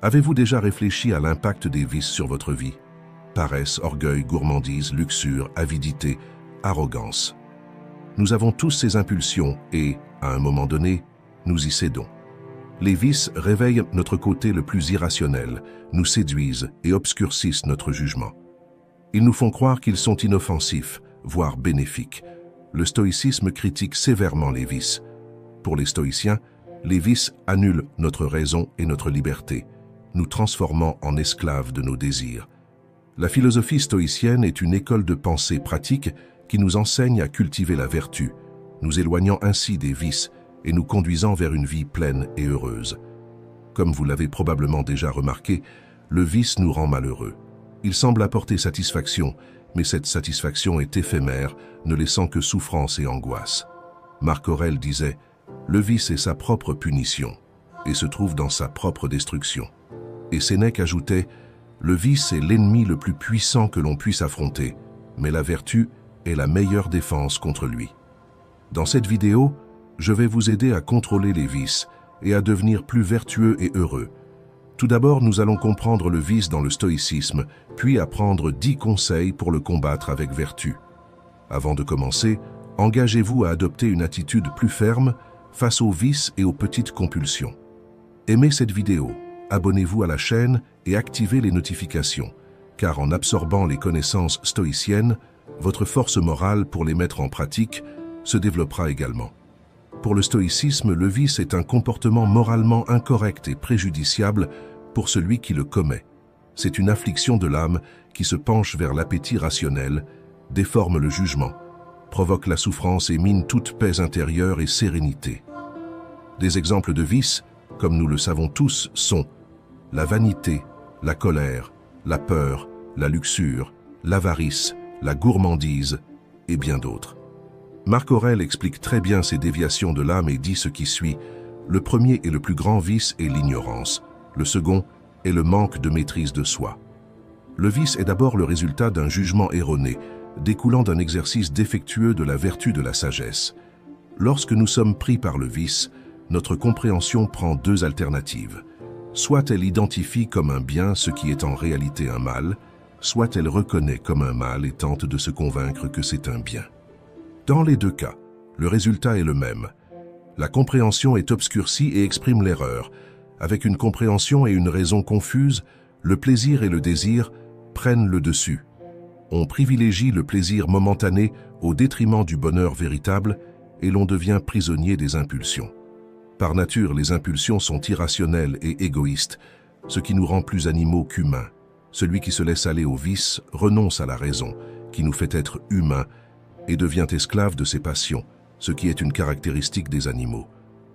Avez-vous déjà réfléchi à l'impact des vices sur votre vie? Paresse, orgueil, gourmandise, luxure, avidité, arrogance. Nous avons tous ces impulsions et, à un moment donné, nous y cédons. Les vices réveillent notre côté le plus irrationnel, nous séduisent et obscurcissent notre jugement. Ils nous font croire qu'ils sont inoffensifs, voire bénéfiques. Le stoïcisme critique sévèrement les vices. Pour les stoïciens, les vices annulent notre raison et notre liberté, nous transformant en esclaves de nos désirs. La philosophie stoïcienne est une école de pensée pratique qui nous enseigne à cultiver la vertu, nous éloignant ainsi des vices et nous conduisant vers une vie pleine et heureuse. Comme vous l'avez probablement déjà remarqué, le vice nous rend malheureux. Il semble apporter satisfaction, mais cette satisfaction est éphémère, ne laissant que souffrance et angoisse. Marc Aurèle disait « Le vice est sa propre punition et se trouve dans sa propre destruction ». Et Sénèque ajoutait « Le vice est l'ennemi le plus puissant que l'on puisse affronter, mais la vertu est la meilleure défense contre lui. » Dans cette vidéo, je vais vous aider à contrôler les vices et à devenir plus vertueux et heureux. Tout d'abord, nous allons comprendre le vice dans le stoïcisme, puis apprendre 10 conseils pour le combattre avec vertu. Avant de commencer, engagez-vous à adopter une attitude plus ferme face aux vices et aux petites compulsions. Aimez cette vidéo, abonnez-vous à la chaîne et activez les notifications, car en absorbant les connaissances stoïciennes, votre force morale pour les mettre en pratique se développera également. Pour le stoïcisme, le vice est un comportement moralement incorrect et préjudiciable pour celui qui le commet. C'est une affliction de l'âme qui se penche vers l'appétit rationnel, déforme le jugement, provoque la souffrance et mine toute paix intérieure et sérénité. Des exemples de vices, comme nous le savons tous, sont la vanité, la colère, la peur, la luxure, l'avarice, la gourmandise et bien d'autres. Marc Aurèle explique très bien ces déviations de l'âme et dit ce qui suit. Le premier et le plus grand vice est l'ignorance. Le second est le manque de maîtrise de soi. Le vice est d'abord le résultat d'un jugement erroné, découlant d'un exercice défectueux de la vertu de la sagesse. Lorsque nous sommes pris par le vice, notre compréhension prend 2 alternatives. Soit elle identifie comme un bien ce qui est en réalité un mal, soit elle reconnaît comme un mal et tente de se convaincre que c'est un bien. Dans les 2 cas, le résultat est le même. La compréhension est obscurcie et exprime l'erreur. Avec une compréhension et une raison confuses, le plaisir et le désir prennent le dessus. On privilégie le plaisir momentané au détriment du bonheur véritable et l'on devient prisonnier des impulsions. Par nature, les impulsions sont irrationnelles et égoïstes, ce qui nous rend plus animaux qu'humains. Celui qui se laisse aller au vice renonce à la raison, qui nous fait être humains, et devient esclave de ses passions, ce qui est une caractéristique des animaux.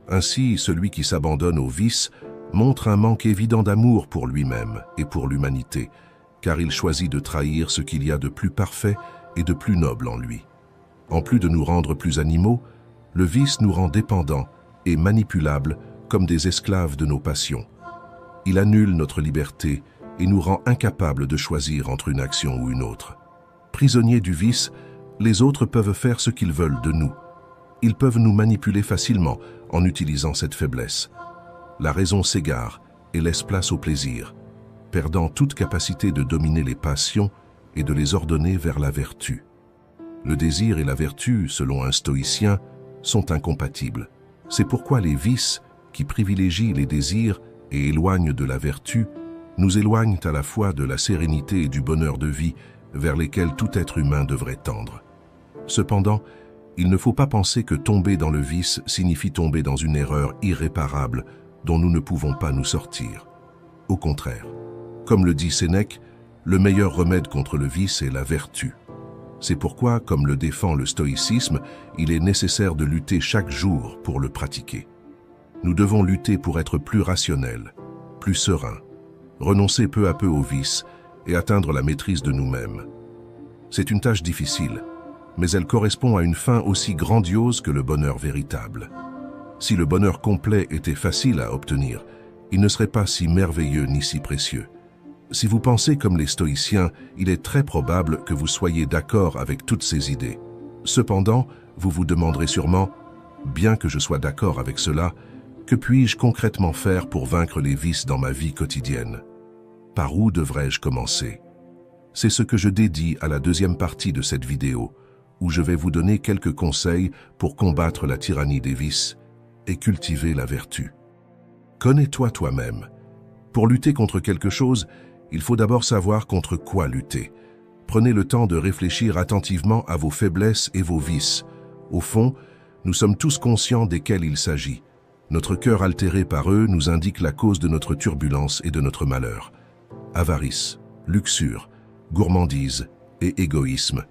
Ainsi, celui qui s'abandonne au vice montre un manque évident d'amour pour lui-même et pour l'humanité, car il choisit de trahir ce qu'il y a de plus parfait et de plus noble en lui. En plus de nous rendre plus animaux, le vice nous rend dépendants et manipulables comme des esclaves de nos passions. Il annule notre liberté et nous rend incapables de choisir entre une action ou une autre. Prisonniers du vice, les autres peuvent faire ce qu'ils veulent de nous. Ils peuvent nous manipuler facilement en utilisant cette faiblesse. La raison s'égare et laisse place au plaisir, perdant toute capacité de dominer les passions et de les ordonner vers la vertu. Le désir et la vertu, selon un stoïcien, sont incompatibles. C'est pourquoi les vices, qui privilégient les désirs et éloignent de la vertu, nous éloignent à la fois de la sérénité et du bonheur de vie vers lesquels tout être humain devrait tendre. Cependant, il ne faut pas penser que tomber dans le vice signifie tomber dans une erreur irréparable dont nous ne pouvons pas nous sortir. Au contraire, comme le dit Sénèque, le meilleur remède contre le vice est la vertu. C'est pourquoi, comme le défend le stoïcisme, il est nécessaire de lutter chaque jour pour le pratiquer. Nous devons lutter pour être plus rationnels, plus sereins, renoncer peu à peu au vice et atteindre la maîtrise de nous-mêmes. C'est une tâche difficile, mais elle correspond à une fin aussi grandiose que le bonheur véritable. Si le bonheur complet était facile à obtenir, il ne serait pas si merveilleux ni si précieux. Si vous pensez comme les stoïciens, il est très probable que vous soyez d'accord avec toutes ces idées. Cependant, vous vous demanderez sûrement, bien que je sois d'accord avec cela, Que puis-je concrètement faire pour vaincre les vices dans ma vie quotidienne? Par où devrais-je commencer? C'est ce que je dédie à la deuxième partie de cette vidéo, où je vais vous donner quelques conseils pour combattre la tyrannie des vices et cultiver la vertu. Connais-toi toi-même. Pour lutter contre quelque chose, il faut d'abord savoir contre quoi lutter. Prenez le temps de réfléchir attentivement à vos faiblesses et vos vices. Au fond, nous sommes tous conscients desquels il s'agit. Notre cœur altéré par eux nous indique la cause de notre turbulence et de notre malheur. Avarice, luxure, gourmandise et égoïsme.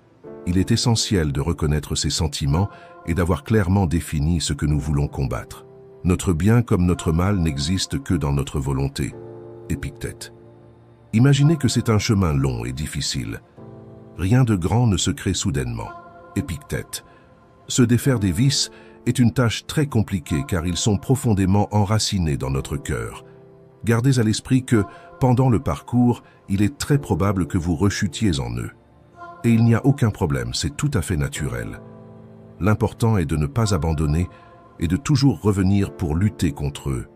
Il est essentiel de reconnaître ces sentiments et d'avoir clairement défini ce que nous voulons combattre. Notre bien comme notre mal n'existe que dans notre volonté. Épictète. Imaginez que c'est un chemin long et difficile. Rien de grand ne se crée soudainement. Épictète. Se défaire des vices est une tâche très compliquée car ils sont profondément enracinés dans notre cœur. Gardez à l'esprit que, pendant le parcours, il est très probable que vous rechutiez en eux. Et il n'y a aucun problème, c'est tout à fait naturel. L'important est de ne pas abandonner et de toujours revenir pour lutter contre eux.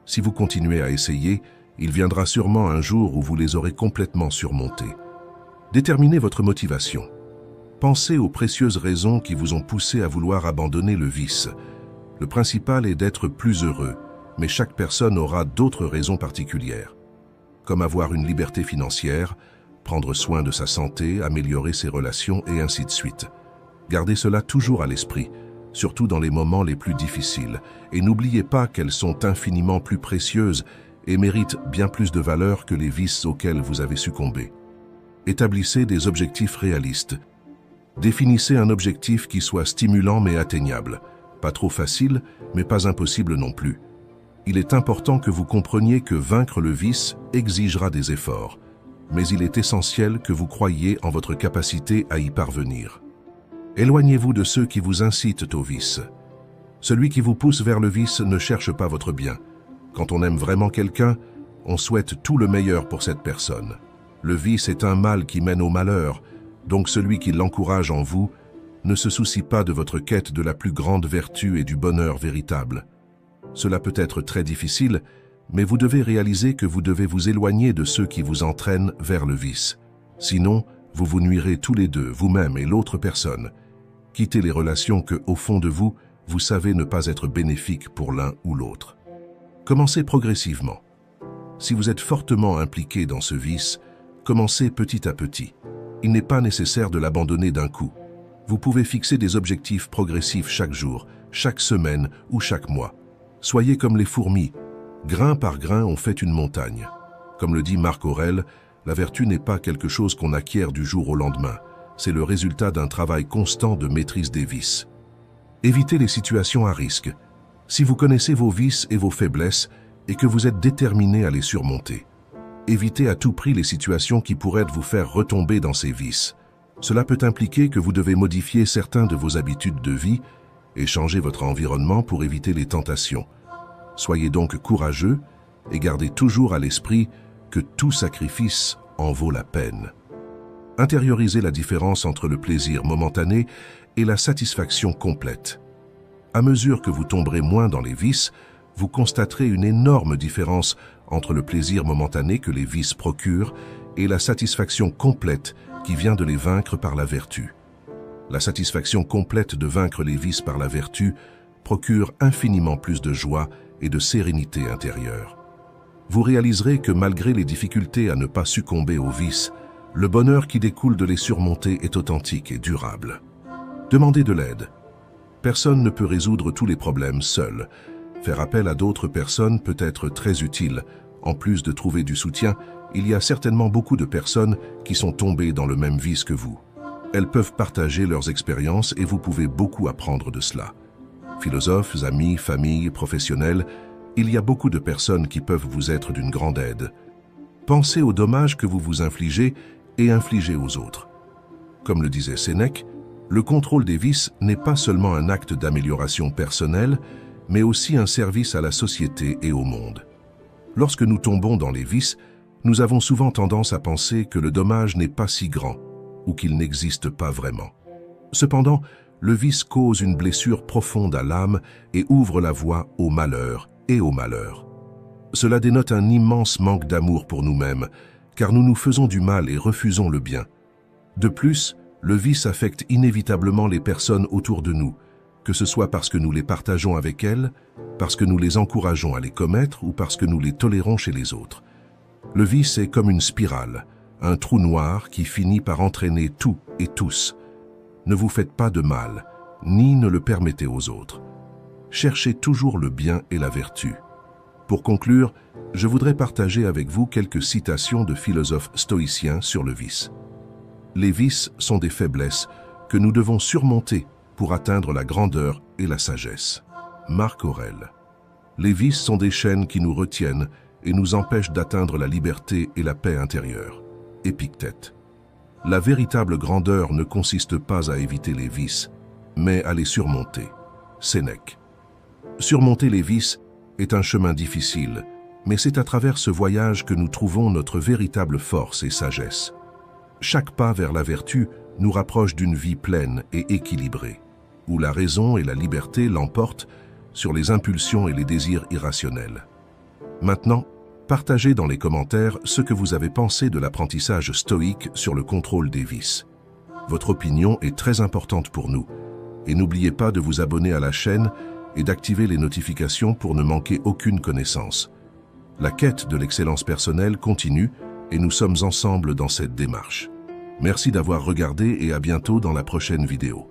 Si vous continuez à essayer, il viendra sûrement un jour où vous les aurez complètement surmontés. Déterminez votre motivation. Pensez aux précieuses raisons qui vous ont poussé à vouloir abandonner le vice. Le principal est d'être plus heureux, mais chaque personne aura d'autres raisons particulières, comme avoir une liberté financière, prendre soin de sa santé, améliorer ses relations et ainsi de suite. Gardez cela toujours à l'esprit, surtout dans les moments les plus difficiles, et n'oubliez pas qu'elles sont infiniment plus précieuses et méritent bien plus de valeur que les vices auxquels vous avez succombé. Établissez des objectifs réalistes. Définissez un objectif qui soit stimulant mais atteignable, pas trop facile, mais pas impossible non plus. Il est important que vous compreniez que vaincre le vice exigera des efforts, mais il est essentiel que vous croyiez en votre capacité à y parvenir. Éloignez-vous de ceux qui vous incitent au vice. Celui qui vous pousse vers le vice ne cherche pas votre bien. Quand on aime vraiment quelqu'un, on souhaite tout le meilleur pour cette personne. Le vice est un mal qui mène au malheur, donc celui qui l'encourage en vous ne se soucie pas de votre quête de la plus grande vertu et du bonheur véritable. Cela peut être très difficile, mais vous devez réaliser que vous devez vous éloigner de ceux qui vous entraînent vers le vice. Sinon, vous vous nuirez tous les deux, vous-même et l'autre personne. Quittez les relations que, au fond de vous, vous savez ne pas être bénéfiques pour l'un ou l'autre. Commencez progressivement. Si vous êtes fortement impliqué dans ce vice, commencez petit à petit. Il n'est pas nécessaire de l'abandonner d'un coup. Vous pouvez fixer des objectifs progressifs chaque jour, chaque semaine ou chaque mois. Soyez comme les fourmis. Grain par grain, on fait une montagne. Comme le dit Marc Aurèle, la vertu n'est pas quelque chose qu'on acquiert du jour au lendemain. C'est le résultat d'un travail constant de maîtrise des vices. Évitez les situations à risque. Si vous connaissez vos vices et vos faiblesses et que vous êtes déterminé à les surmonter, évitez à tout prix les situations qui pourraient vous faire retomber dans ces vices. Cela peut impliquer que vous devez modifier certains de vos habitudes de vie et changer votre environnement pour éviter les tentations. Soyez donc courageux et gardez toujours à l'esprit que tout sacrifice en vaut la peine. Intériorisez la différence entre le plaisir momentané et la satisfaction complète. À mesure que vous tomberez moins dans les vices, vous constaterez une énorme différence entre le plaisir momentané que les vices procurent et la satisfaction complète qui vient de les vaincre par la vertu. La satisfaction complète de vaincre les vices par la vertu procure infiniment plus de joie et de sérénité intérieure. Vous réaliserez que malgré les difficultés à ne pas succomber aux vices, le bonheur qui découle de les surmonter est authentique et durable. Demandez de l'aide. Personne ne peut résoudre tous les problèmes seul. Faire appel à d'autres personnes peut être très utile. En plus de trouver du soutien, il y a certainement beaucoup de personnes qui sont tombées dans le même vice que vous. Elles peuvent partager leurs expériences et vous pouvez beaucoup apprendre de cela. Philosophes, amis, familles, professionnels, il y a beaucoup de personnes qui peuvent vous être d'une grande aide. Pensez aux dommages que vous vous infligez et infligez aux autres. Comme le disait Sénèque, le contrôle des vices n'est pas seulement un acte d'amélioration personnelle, mais aussi un service à la société et au monde. Lorsque nous tombons dans les vices, nous avons souvent tendance à penser que le dommage n'est pas si grand ou qu'il n'existe pas vraiment. Cependant, le vice cause une blessure profonde à l'âme et ouvre la voie au malheur et au malheur. Cela dénote un immense manque d'amour pour nous-mêmes, car nous nous faisons du mal et refusons le bien. De plus, le vice affecte inévitablement les personnes autour de nous, que ce soit parce que nous les partageons avec elles, parce que nous les encourageons à les commettre ou parce que nous les tolérons chez les autres. Le vice est comme une spirale, un trou noir qui finit par entraîner tout et tous. Ne vous faites pas de mal, ni ne le permettez aux autres. Cherchez toujours le bien et la vertu. Pour conclure, je voudrais partager avec vous quelques citations de philosophes stoïciens sur le vice. Les vices sont des faiblesses que nous devons surmonter pour atteindre la grandeur et la sagesse. Marc Aurèle. Les vices sont des chaînes qui nous retiennent et nous empêchent d'atteindre la liberté et la paix intérieure. Épictète. La véritable grandeur ne consiste pas à éviter les vices, mais à les surmonter. Sénèque. Surmonter les vices est un chemin difficile, mais c'est à travers ce voyage que nous trouvons notre véritable force et sagesse. Chaque pas vers la vertu nous rapproche d'une vie pleine et équilibrée, où la raison et la liberté l'emportent sur les impulsions et les désirs irrationnels. Maintenant, partagez dans les commentaires ce que vous avez pensé de l'apprentissage stoïque sur le contrôle des vices. Votre opinion est très importante pour nous, et n'oubliez pas de vous abonner à la chaîne et d'activer les notifications pour ne manquer aucune connaissance. La quête de l'excellence personnelle continue et nous sommes ensemble dans cette démarche. Merci d'avoir regardé et à bientôt dans la prochaine vidéo.